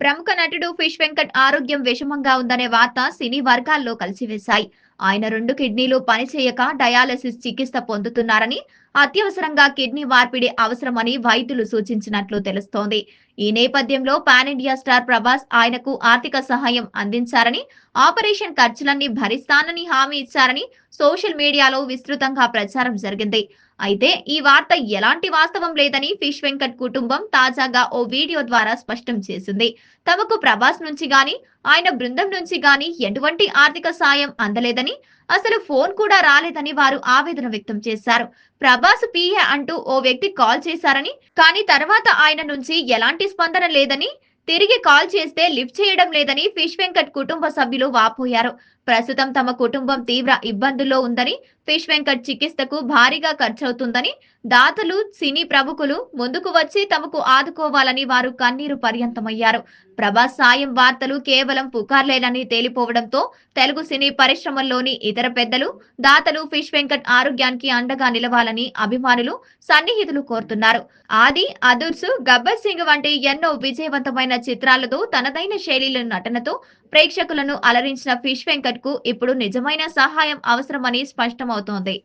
ప్రముఖ నటుడు ఫిష్ వెంకట్ ఆరోగ్యం విషమంగా ఉందనే వార్త సినీ వర్గాల్లో కలిసివేశాయి. ఆయన 2 కిడ్నీలు పనిచేయక డయాలసిస్ చికిత్స పొందుతున్నారని, అత్యవసరంగా కిడ్నీ మార్పిడి అవసరమని వైద్యులు సూచించినట్లు తెలుస్తోంది. ఈ నేపథ్యంలో పాన్ ఇండియా స్టార్ ప్రభాస్ ఆయనకు ఆర్థిక సహాయం అందించారని, ఆపరేషన్ ఖర్చులన్నీ భరిస్తానని హామీ ఇచ్చారని సోషల్ మీడియాలో విస్తృతంగా ప్రచారం జరిగింది. అయితే ఈ వార్త ఎలాంటి వాస్తవం లేదని ఫిష్ వెంకట్ కుటుంబం తాజాగా ఓ వీడియో ద్వారా స్పష్టం చేసింది. తమకు ప్రభాస్ నుంచి గాని, ఆయన బృందం నుంచి గాని ఎటువంటి ఆర్థిక సాయం అందలేదని, అసలు ఫోన్ కూడా రాలేదని వారు ఆవేదన వ్యక్తం చేశారు. ప్రభాస్ పిఏ అంటూ ఓ వ్యక్తి కాల్ చేశారని, కానీ తర్వాత ఆయన నుంచి ఎలాంటి స్పందన లేదని, తిరిగి కాల్ చేస్తే లిఫ్ట్ చేయడం లేదని ఫిష్ వెంకట్ కుటుంబ సభ్యులు వాపోయారు. ప్రస్తుతం తమ కుటుంబం తీవ్ర ఇబ్బందుల్లో ఉందని, ఫిష్ వెంకట్ చికిత్సకు భారీగా ఖర్చవుతుందని, దాతలు, సినీ ప్రముఖులు ముందుకు వచ్చి తమకు ఆదుకోవాలని వారు కన్నీరు పర్యంతమయ్యారు. ప్రభాస్ సాయం వార్తలు కేవలం పుకార్లేనని తేలిపోవడంతో తెలుగు సినీ పరిశ్రమల్లోని ఇతర పెద్దలు, దాతలు ఫిష్ వెంకట్ ఆరోగ్యానికి అండగా నిలవాలని అభిమానులు, సన్నిహితులు కోరుతున్నారు. ఆది, అదుర్సు, గబ్బర్ సింగ్ వంటి ఎన్నో విజయవంతమైన చిత్రాలతో తనదైన శైలిలో నటనతో ప్రేక్షకులను అలరించిన ఫిష్ వెంకట్ కు ఇప్పుడు నిజమైన సహాయం అవసరమని స్పష్టమవుతోంది.